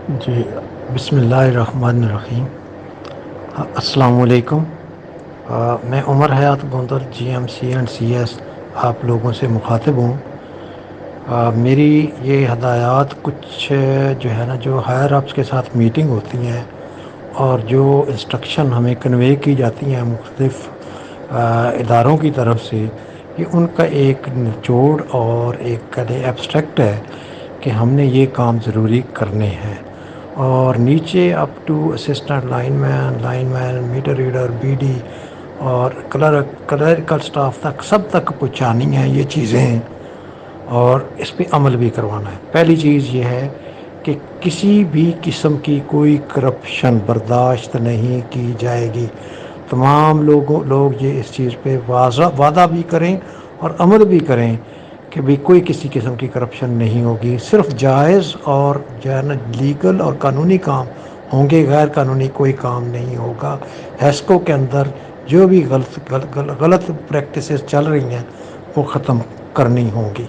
جی، بسم اللہ الرحمن الرحیم۔ السلام علیکم۔ میں Umar Hayat Gondar G M C and C S آپ لوگوں سے مخاطب ہوں۔ میری یہ ہدایات کچھ جو ہے نا، جو ہائر اپس کے ساتھ میٹنگ ہوتی ہیں اور جو انسٹرکشن ہمیں کنوے کی جاتی ہیں مختلف اداروں کی طرف سے، یہ ان کا ایک نچوڑ اور ایک ایبسٹریکٹ ہے کہ ہم نے یہ کام ضروری کرنے ہیں، اور نیچے up to assistant lineman meter reader B D اور کلریکل سٹاف تک سب تک پہنچانی ہیں یہ چیزیں، اور اس پہ عمل بھی کروانا ہے۔ پہلی چیز یہ ہے کہ کسی بھی قسم کی کوئی کرپشن برداشت نہیں کی جائے گی۔ تمام لوگ یہ اس چیز پہ وعدہ بھی کریں اور عمل بھی کریں کہ بھی کوئی کسی قسم کی کرپشن نہیں ہوگی، صرف جائز اور جو ہے نا لیگل اور قانونی کام ہوں گے، غیر قانونی کوئی کام نہیں ہوگا۔ ہیسکو کے اندر جو بھی غلط پریکٹسز چل رہی ہیں وہ ختم کرنی ہوں گی۔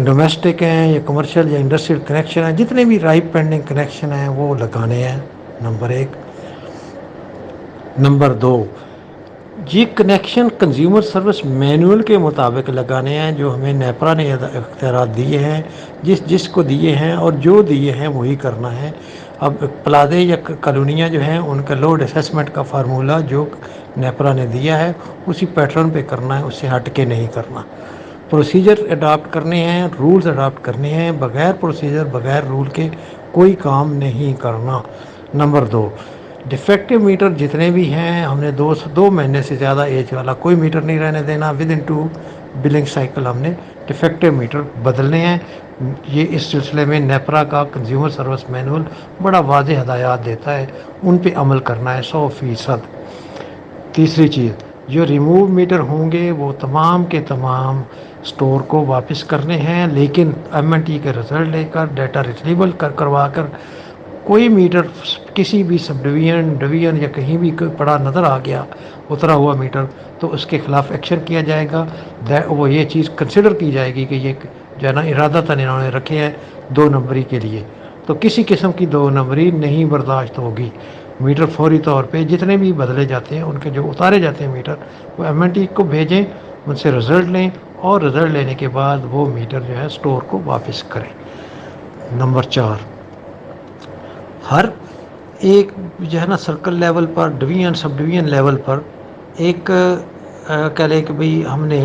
ڈومیسٹک ہیں یا کمرشل یا انڈسٹریل کنیکشن ہیں، جتنے بھی رائٹ پینڈنگ کنیکشن ہیں وہ لگانے ہیں، نمبر ایک۔ نمبر دو، یہ کنیکشن کنزیومر سروس مینول کے مطابق لگانے ہیں، جو ہمیں نیپرا نے اختیارات دیے ہیں، جس کو دیے ہیں اور جو دیے ہیں وہی کرنا ہے۔ اب پلازے یا کالونیاں جو ہیں ان کا لوڈ اسیسمنٹ کا فارمولہ جو نیپرا نے دیا ہے اسی پیٹرن پہ کرنا ہے، اس سے ہٹ کے نہیں کرنا۔ پروسیجر اڈاپٹ کرنے ہیں، رولز اڈاپٹ کرنے ہیں، بغیر پروسیجر بغیر رول کے کوئی کام نہیں کرنا۔ نمبر دو، ڈیفیکٹو میٹر جتنے بھی ہیں ہم نے 2 مہینے سے زیادہ ایج والا کوئی میٹر نہیں رہنے دینا۔ ود ان 2 بلنگ سائیکل ہم نے ڈیفیکٹو میٹر بدلنے ہیں۔ یہ اس سلسلے میں نیپرا کا کنزیومر سروس مینول بڑا واضح ہدایات دیتا ہے، ان پہ عمل کرنا ہے 100%۔ تیسری چیز، جو ریموو میٹر ہوں گے وہ تمام کے تمام سٹور کو واپس کرنے ہیں، لیکن ایم این ٹی کے رزلٹ لے کر ڈیٹا ریٹریول کروا کر کوئی میٹر کسی بھی سب ڈویژن یا کہیں بھی کوئی پڑا نظر آ گیا اترا ہوا میٹر تو اس کے خلاف ایکشن کیا جائے گا۔ وہ یہ چیز کنسیڈر کی جائے گی کہ یہ جو ہے نا ارادتاً انہوں نے رکھے ہیں 2 نمبری کے لیے، تو کسی قسم کی 2 نمبری نہیں برداشت ہوگی۔ میٹر فوری طور پہ جتنے بھی بدلے جاتے ہیں ان کے جو اتارے جاتے ہیں میٹر وہ ایم این ٹی کو بھیجیں، ان سے رزلٹ لیں اور رزلٹ لینے کے بعد وہ میٹر جو ہے سٹور کو واپس کریں۔ نمبر 4، ہر ایک جو ہے نا سرکل لیول پر، ڈویژن سب ڈویژن لیول پر ایک کہہ لیں کہ بھئی ہم نے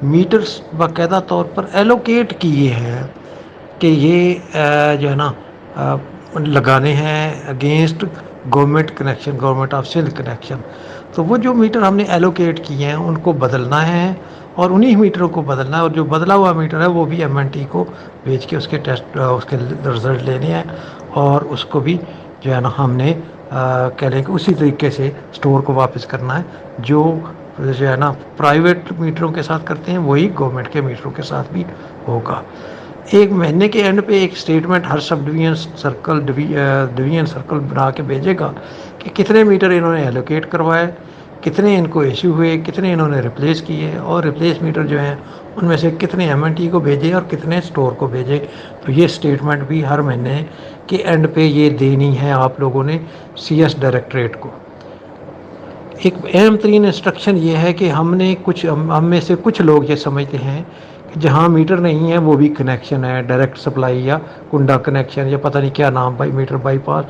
میٹرز باقاعدہ طور پر ایلوکیٹ کیے ہیں کہ یہ جو ہے نا لگانے ہیں against government connection, government of Sindh connection. تو وہ جو میٹر ہم نے ایلوکیٹ کیے ہیں ان کو بدلنا ہے، اور انہی میٹروں کو بدلنا ہے، اور جو بدلا ہوا میٹر ہے وہ بھی ایم این ٹی کو بھیج کے اس کے رزلٹ لینے ہیں، اور اس کو بھی جو ہے نا ہم نے کہہ لیں کہ اسی طریقے سے سٹور کو واپس کرنا ہے۔ جو ہے نا پرائیویٹ میٹروں کے ساتھ کرتے ہیں وہی گورنمنٹ کے میٹروں کے ساتھ بھی ہوگا۔ 1 مہینے کے اینڈ پہ ایک سٹیٹمنٹ ہر سب ڈویژن سرکل بنا کے بھیجے گا کہ کتنے میٹر انہوں نے ایلوکیٹ کروائے، کتنے ان کو ایشو ہوئے، کتنے انہوں نے ریپلیس کیے، اور ریپلیس میٹر جو ہیں ان میں سے کتنے ایم این ٹی کو بھیجے اور کتنے سٹور کو بھیجے۔ تو یہ سٹیٹمنٹ بھی ہر مہینے کے اینڈ پہ یہ دینی ہے آپ لوگوں نے سی ایس ڈائریکٹریٹ کو۔ ایک اہم ترین انسٹرکشن یہ ہے کہ ہم میں سے کچھ لوگ یہ سمجھتے ہیں کہ جہاں میٹر نہیں ہے وہ بھی کنیکشن ہے، ڈائریکٹ سپلائی یا کنڈا کنیکشن یا پتہ نہیں کیا نام بھائی، میٹر بائی پاس۔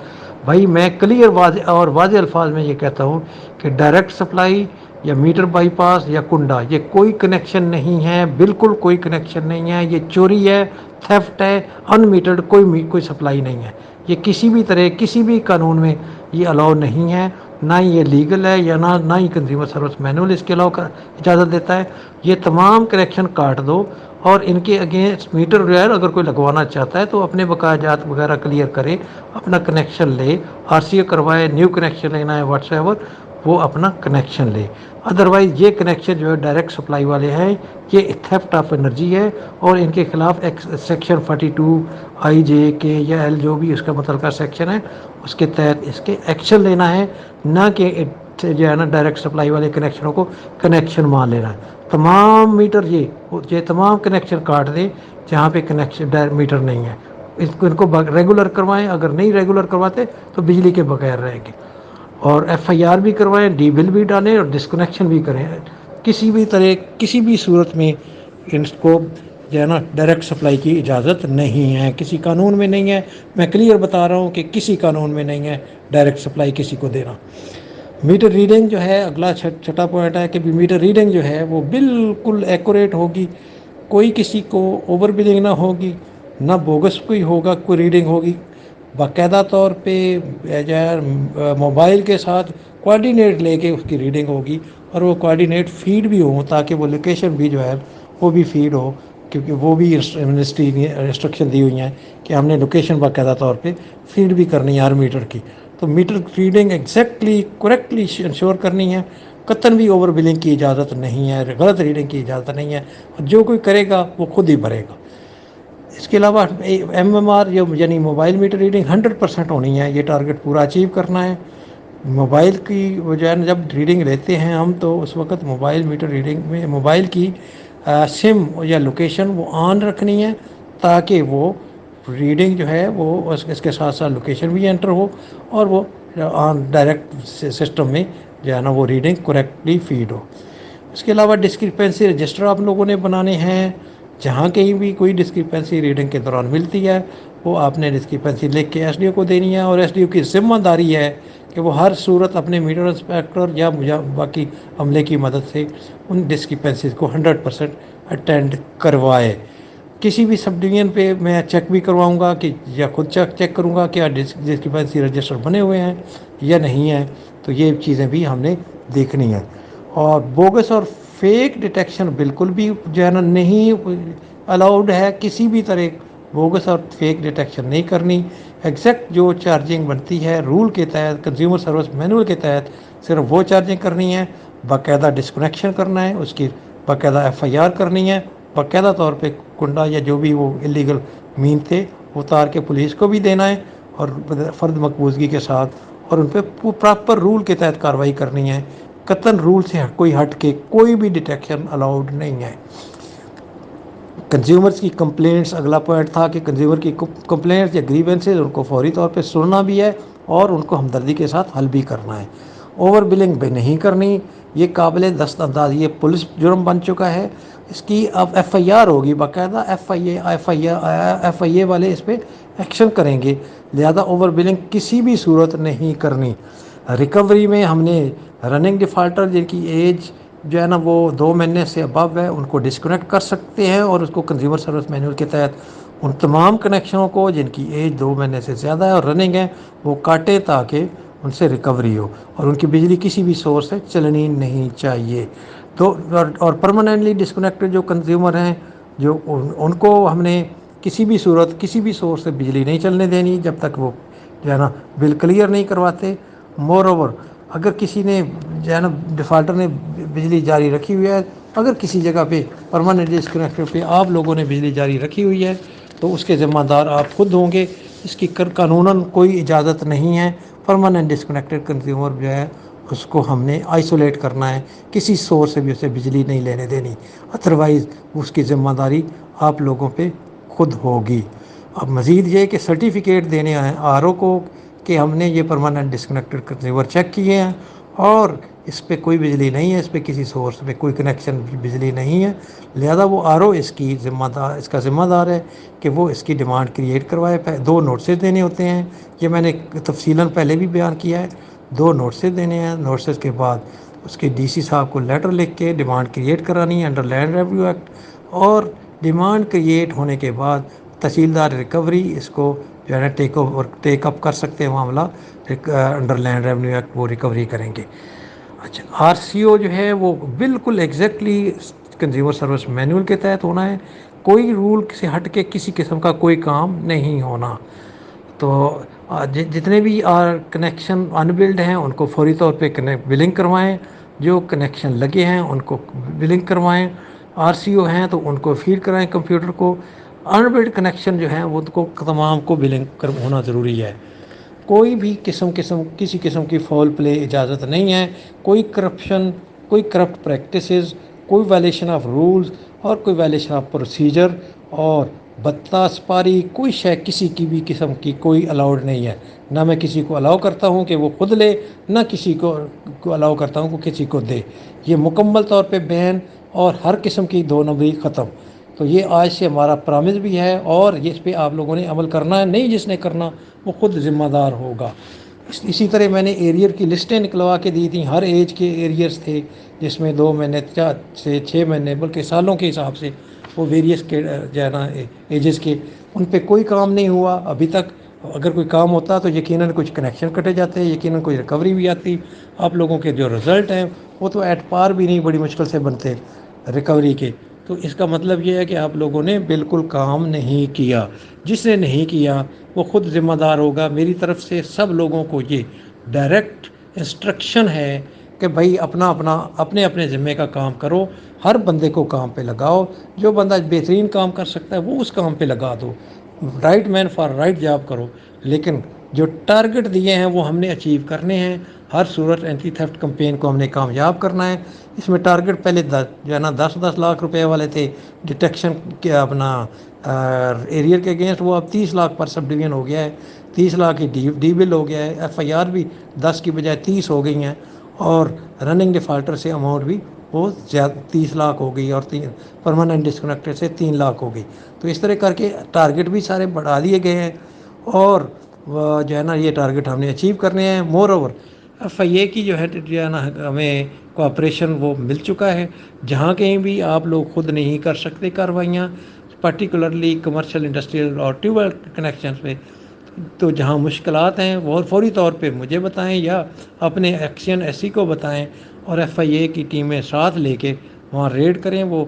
بھائی میں کلیئر واضح الفاظ میں یہ کہتا ہوں کہ ڈائریکٹ سپلائی یا میٹر بائی پاس یا کنڈا یہ کوئی کنیکشن نہیں ہے، بالکل کوئی کنیکشن نہیں ہے، یہ چوری ہے، تھیفٹ ہے، ان میٹرڈ کوئی سپلائی نہیں ہے۔ یہ کسی بھی طرح کسی بھی قانون میں یہ الاؤ نہیں ہے، نہ ہی یہ لیگل ہے، یا نہ ہی کنزیومر سروس مینول اس کے اجازت دیتا ہے۔ یہ تمام کنیکشن کاٹ دو، اور ان کے اگینسٹ میٹر جو ہے اگر کوئی لگوانا چاہتا ہے تو اپنے بقایا جات وغیرہ کلیئر کرے، اپنا کنیکشن لے، آر سی او کروائے، نیو کنیکشن لینا ہے واٹس ایور، وہ اپنا کنیکشن لے۔ ادروائز یہ کنیکشن جو ہے ڈائریکٹ سپلائی والے ہیں یہ تھیفٹ آف انرجی ہے، اور ان کے خلاف سیکشن 42 آئی جے کے یا ایل جو بھی اس کا متعلقہ سیکشن ہے اس کے تحت اس کے ایکشن لینا ہے، نہ کہ جو ہے نا ڈائریکٹ سپلائی والے کنیکشنوں کو کنیکشن مان لینا ہے۔ تمام میٹر یہ تمام کنیکشن کاٹ دیں جہاں پہ کنیکشن میٹر نہیں ہے، ان کو ریگولر کروائیں، اگر نہیں ریگولر کرواتے تو بجلی کے بغیر رہیں گے، اور ایف آئی آر بھی کروائیں، ڈی بل بھی ڈالیں اور ڈسکنیکشن بھی کریں۔ کسی بھی طرح کسی بھی صورت میں ان کو جو ہے نا ڈائریکٹ سپلائی کی اجازت نہیں ہے، کسی قانون میں نہیں ہے۔ میں کلیئر بتا رہا ہوں کہ کسی قانون میں نہیں ہے ڈائریکٹ سپلائی کسی کو دینا۔ میٹر ریڈنگ جو ہے اگلا چھٹا پوائنٹ ہے کہ میٹر ریڈنگ جو ہے وہ بالکل ایکوریٹ ہوگی، کوئی کسی کو اوور بلنگ نہ ہوگی، نہ بوگس کوئی ہوگا، کوئی ریڈنگ ہوگی، باقاعدہ طور پہ جو ہے موبائل کے ساتھ کوآرڈینیٹ لے کے اس کی ریڈنگ ہوگی، اور وہ کوآرڈینیٹ فیڈ بھی ہوں تاکہ وہ لوکیشن بھی جو ہے وہ بھی فیڈ ہو، کیونکہ وہ بھی منسٹری نے انسٹرکشن دی ہوئی ہیں کہ ہم نے لوکیشن باقاعدہ طور پہ فیڈ بھی کرنی ہے ہر میٹر کی۔ تو meter reading exactly correctly ensure کرنی ہے، قطن بھی اوور بلنگ کی اجازت نہیں ہے، غلط ریڈنگ کی اجازت نہیں ہے، اور جو کوئی کرے گا وہ خود ہی بھرے گا۔ اس کے علاوہ ایم ایم آر یعنی موبائل میٹر ریڈنگ 100% ہونی ہے، یہ ٹارگٹ پورا اچیو کرنا ہے۔ موبائل کی جو ہے جب ریڈنگ لیتے ہیں ہم تو اس وقت موبائل میٹر ریڈنگ میں موبائل کی سم یا لوکیشن وہ آن رکھنی ہے، تاکہ وہ ریڈنگ جو ہے وہ اس کے ساتھ ساتھ لوکیشن بھی انٹر ہو، اور وہ آن ڈائریکٹ سسٹم میں جو ہے نا وہ ریڈنگ کریکٹلی فیڈ ہو۔ اس کے علاوہ ڈسکرپنسی رجسٹر آپ لوگوں نے بنانے ہیں، جہاں کہیں بھی کوئی ڈسکرپنسی ریڈنگ کے دوران ملتی ہے وہ آپ نے ڈسکرپنسی لکھ کے ایس ڈی او کو دینی ہے، اور ایس ڈی او کی ذمہ داری ہے کہ وہ ہر صورت اپنے میٹر انسپیکٹر یا باقی عملے کی مدد سے ان ڈسکرپنسیز کو 100% اٹینڈ کروائے۔ کسی بھی سب ڈویژن پہ میں چیک بھی کرواؤں گا کہ یا خود چیک کروں گا کہ ڈسکرپنسی رجسٹر بنے ہوئے ہیں یا نہیں ہیں، تو یہ چیزیں بھی ہم نے دیکھنی ہیں۔ اور بوگس اور فیک ڈیٹیکشن بالکل بھی جو ہے نا نہیں الاؤڈ ہے، کسی بھی طرح بوگس اور فیک ڈیٹیکشن نہیں کرنی۔ ایگزیکٹ جو چارجنگ بنتی ہے رول کے تحت، کنزیومر سروس مینول کے تحت صرف وہ چارجنگ کرنی ہے، باقاعدہ ڈسکنیکشن کرنا ہے، اس کی باقاعدہ ایف آئی آر کرنی ہے، باقاعدہ طور پہ کنڈا یا جو بھی وہ انلیگل مین تھے اتار کے پولیس کو بھی دینا ہے، اور فرد مقبوضگی کے ساتھ، اور ان پہ پراپر رول کے تحت کارروائی کرنی ہے۔ قطن رول سے کوئی ہٹ کے کوئی بھی ڈیٹیکشن الاؤڈ نہیں ہے۔ کنزیومرز کی کمپلینٹس اگلا پوائنٹ تھا کہ کنزیومر کی کمپلینٹس یا گریونسز ان کو فوری طور پہ سننا بھی ہے اور ان کو ہمدردی کے ساتھ حل بھی کرنا ہے۔ اوور بلنگ بھی نہیں کرنی، یہ قابل دست انداز، یہ پولیس جرم بن چکا ہے، اس کی اب ایف آئی آر ہوگی، باقاعدہ ایف آئی اے والے اس پہ ایکشن کریں گے، لہذا اوور بلنگ کسی بھی صورت نہیں کرنی۔ ریکوری میں ہم نے رننگ ڈیفالٹر جن کی ایج جو ہے نا وہ 2 مہینے سے ابو ہے ان کو ڈسکنیکٹ کر سکتے ہیں، اور اس کو کنزیومر سروس مینول کے تحت ان تمام کنیکشنوں کو جن کی ایج 2 مہینے سے زیادہ ہے اور رننگ ہے وہ کاٹے، تاکہ ان سے ریکوری ہو، اور ان کی بجلی کسی بھی سورس سے چلنی نہیں چاہیے۔ تو اور پرماننٹلی ڈسکنیکٹڈ جو کنزیومر ہیں جو ان کو ہم نے کسی بھی صورت کسی بھی سورس سے بجلی نہیں چلنے دینی جب تک وہ جو ہے نا بل کلیئر نہیں کرواتے۔ مور اوور اگر کسی نے جو ہے نا ڈیفالٹر نے بجلی جاری رکھی ہوئی ہے، اگر کسی جگہ پہ پرماننٹ ڈسکنیکٹڈ پہ آپ لوگوں نے بجلی جاری رکھی ہوئی ہے تو اس کے ذمہ دار آپ خود ہوں گے، اس کی قانوناً کوئی اجازت نہیں ہے۔ پرماننٹ ڈسکنیکٹڈ کنزیومر جو ہے اس کو ہم نے آئسولیٹ کرنا ہے، کسی سورس سے بھی اسے بجلی نہیں لینے دینی، ادروائز اس کی ذمہ داری آپ لوگوں پہ خود ہوگی۔ اب مزید یہ کہ سرٹیفکیٹ دینے ہیں آر او کو کہ ہم نے یہ پرماننٹ ڈسکنیکٹڈ کنزیومر چیک کیے ہیں اور اس پہ کوئی بجلی نہیں ہے، اس پہ کسی سورس پہ کوئی کنیکشن بجلی نہیں ہے، لہذا وہ آر او اس کا ذمہ دار ہے کہ وہ اس کی ڈیمانڈ کریٹ کروائے۔ 2 نوٹسز دینے ہوتے ہیں، یہ میں نے تفصیلاً پہلے بھی بیان کیا ہے، 2 نوٹسز دینے ہیں، نوٹسز کے بعد اس کے ڈی سی صاحب کو لیٹر لکھ کے ڈیمانڈ کریٹ کرانی ہے انڈر لینڈ ریونیو ایکٹ، اور ڈیمانڈ کریٹ ہونے کے بعد تحصیلدار ریکوری اس کو جو ہے نا ٹیک اپ کر سکتے ہیں معاملہ، انڈر لینڈ ریونیو ایکٹ وہ ریکوری کریں گے۔ اچھا، آر سی او جو ہے وہ بالکل ایگزیکٹلی کنزیومر سروس مینول کے تحت ہونا ہے، کوئی رول سے ہٹ کے کسی قسم کا کوئی کام نہیں ہونا۔ تو جتنے بھی کنیکشن ان بلڈ ہیں ان کو فوری طور پہ بلنگ کروائیں، جو کنیکشن لگے ہیں ان کو بلنگ کروائیں، آر سی او ہیں تو ان کو فیڈ کرائیں کمپیوٹر کو، ان بلڈ کنیکشن جو ہیں وہ کو تمام کو بلنگ ہونا ضروری ہے۔ کوئی بھی کسی قسم کی فول پلے اجازت نہیں ہے، کوئی کرپشن، کوئی کرپٹ پریکٹسز، کوئی وائلیشن آف رولز اور کوئی وائلیشن آف پروسیجر اور بتا سپاری کوئی شے کسی کی بھی قسم کی کوئی الاؤڈ نہیں ہے. نہ میں کسی کو الاؤ کرتا ہوں کہ وہ خود لے، نہ کسی کو الاؤ کرتا ہوں کہ کسی کو دے. یہ مکمل طور پہ بین اور ہر قسم کی دو نمبری ختم. تو یہ آج سے ہمارا پرامس بھی ہے، اور اس پہ آپ لوگوں نے عمل کرنا ہے. نہیں جس نے کرنا وہ خود ذمہ دار ہوگا. اسی طرح میں نے ایریئر کی لسٹیں نکلوا کے دی تھیں. ہر ایج کے ایریئرس تھے، جس میں 2 مہینے 4 سے 6 مہینے بلکہ سالوں کے حساب سے وہ ویریس کے جو ہے نا ایجز کے، ان پہ کوئی کام نہیں ہوا ابھی تک. اگر کوئی کام ہوتا تو یقیناً کچھ کنیکشن کٹے جاتے، یقیناً کوئی ریکوری بھی آتی. آپ لوگوں کے جو رزلٹ ہیں وہ تو ایٹ پار بھی نہیں، بڑی مشکل سے بنتے ریکوری کے. تو اس کا مطلب یہ ہے کہ آپ لوگوں نے بالکل کام نہیں کیا. جس نے نہیں کیا وہ خود ذمہ دار ہوگا. میری طرف سے سب لوگوں کو یہ ڈائریکٹ انسٹرکشن ہے کہ بھائی اپنے اپنے ذمے کا کام کرو. ہر بندے کو کام پہ لگاؤ. جو بندہ بہترین کام کر سکتا ہے وہ اس کام پہ لگا دو. Right man for right job کرو. لیکن جو ٹارگٹ دیے ہیں وہ ہم نے اچیو کرنے ہیں. ہر صورت اینٹی تھیفٹ کمپین کو ہم نے کامیاب کرنا ہے. اس میں ٹارگٹ پہلے جو ہے نا 10 لاکھ روپے والے تھے ڈیٹیکشن کے اپنا ایریئر کے اگینسٹ. وہ اب 30 لاکھ پر سب ڈویژن ہو گیا ہے. 30 لاکھ کی ڈی بل ہو گیا ہے. ایف آئی آر بھی 10 کی بجائے 30 ہو گئی ہیں. اور رننگ ڈیفالٹر سے اماؤنٹ بھی وہ زیادہ 30 لاکھ ہو گئی، اور پرماننٹ ڈسکنیکٹر سے 3 لاکھ ہو گئی. تو اس طرح کر کے ٹارگٹ بھی سارے بڑھا دیے گئے ہیں، اور جو ہے نا یہ ٹارگٹ ہم نے اچیو کرنے ہیں. مور اوور ایف آئی اے کی جو ہے نا ہمیں کوآپریشن وہ مل چکا ہے. جہاں کہیں بھی آپ لوگ خود نہیں کر سکتے کارروائیاں، پرٹیکولرلی کمرشل انڈسٹریل اور ٹیوب ویل کنیکشنز پہ، تو جہاں مشکلات ہیں وہ فوری طور پہ مجھے بتائیں یا اپنے ایکشن ایس سی کو بتائیں، اور ایف آئی اے کی ٹیمیں ساتھ لے کے وہاں ریڈ کریں. وہ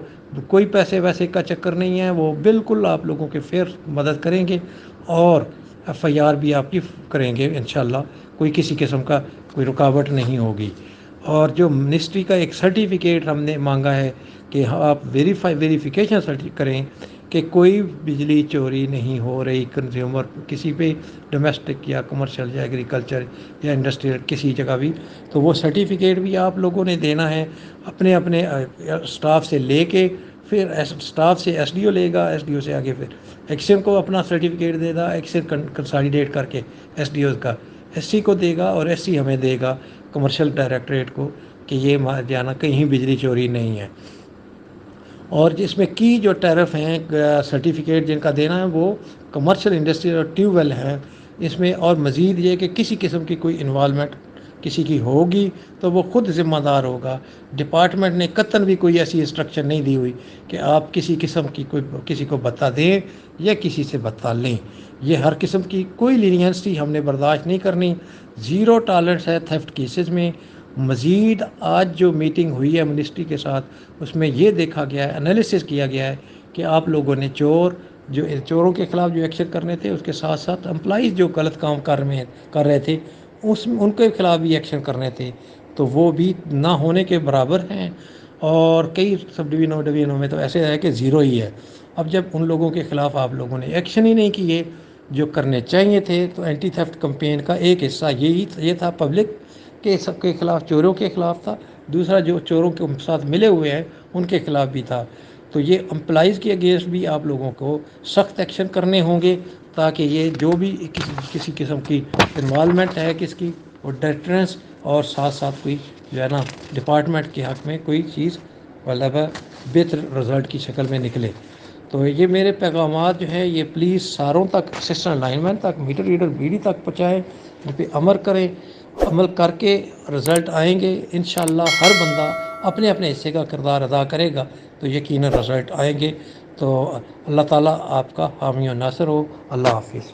کوئی پیسے ویسے کا چکر نہیں ہے. وہ بالکل آپ لوگوں کے فیئر مدد کریں گے، اور ایف آئی آر بھی آپ کی کریں گے انشاءاللہ. کوئی کسی قسم کا کوئی رکاوٹ نہیں ہوگی. اور جو منسٹری کا ایک سرٹیفکیٹ ہم نے مانگا ہے کہ آپ ویریفیکیشن کریں کہ کوئی بجلی چوری نہیں ہو رہی کنزیومر کسی پہ، ڈومیسٹک یا کمرشل یا ایگریکلچر یا انڈسٹریل کسی جگہ بھی. تو وہ سرٹیفکیٹ بھی آپ لوگوں نے دینا ہے اپنے اپنے اسٹاف سے لے کے. پھر اسٹاف سے ایس ڈی او لے گا، ایس ڈی او سے آگے پھر ایکشن کو اپنا سرٹیفکیٹ دے گا. ایکشن کنسالیڈیٹ کر کے ایس ڈی او کا ایس سی کو دے گا، اور ایس سی ہمیں دے گا کمرشل ڈائریکٹریٹ کو کہ یہ جانا کہیں بجلی چوری نہیں ہے. اور جس میں کی جو ٹیرف ہیں سرٹیفکیٹ جن کا دینا ہے وہ کمرشل انڈسٹری اور ٹیوب ویل ہیں. اس میں اور مزید یہ کہ کسی قسم کی کوئی انوالومنٹ کسی کی ہوگی تو وہ خود ذمہ دار ہوگا. ڈپارٹمنٹ نے قطعاً بھی کوئی ایسی انسٹرکشن نہیں دی ہوئی کہ آپ کسی قسم کی کوئی کسی کو بتا دیں یا کسی سے بتا لیں. یہ ہر قسم کی کوئی لینینسی ہم نے برداشت نہیں کرنی. زیرو ٹالرنس ہے تھیفٹ کیسز میں. مزید آج جو میٹنگ ہوئی ہے منسٹری کے ساتھ، اس میں یہ دیکھا گیا ہے، انالیسس کیا گیا ہے کہ آپ لوگوں نے چوروں کے خلاف جو ایکشن کرنے تھے، اس کے ساتھ ساتھ امپلائیز جو غلط کام کر رہے تھے ان کے خلاف بھی ایکشن کرنے تھے. تو وہ بھی نہ ہونے کے برابر ہیں. اور کئی سب ڈویژنوں میں تو ایسے ہے کہ زیرو ہی ہے. اب جب ان لوگوں کے خلاف آپ لوگوں نے ایکشن ہی نہیں کیے جو کرنے چاہیے تھے، تو اینٹی تھیفٹ کمپین کا ایک حصہ یہ تھا پبلک کے سب کے خلاف، چوروں کے خلاف تھا. دوسرا جو چوروں کے ساتھ ملے ہوئے ہیں ان کے خلاف بھی تھا. تو یہ امپلائیز کے اگینسٹ بھی آپ لوگوں کو سخت ایکشن کرنے ہوں گے، تاکہ یہ جو بھی کسی قسم کی انوالومنٹ ہے کس کی، وہ ڈیٹرنس اور ساتھ ساتھ کوئی جو ہے نا ڈپارٹمنٹ کے حق میں کوئی چیز مطلب بہتر رزلٹ کی شکل میں نکلے. تو یہ میرے پیغامات جو ہیں یہ پلیز ساروں تک، اسسٹنٹ لائن مین تک، میٹر ریڈر بیڈی تک پہنچائیں. ان پہ عمل کر کے رزلٹ آئیں گے انشاءاللہ. ہر بندہ اپنے اپنے حصے کا کردار ادا کرے گا تو یقیناً رزلٹ آئیں گے. تو اللہ تعالیٰ آپ کا حامی و ناصر ہو. اللہ حافظ.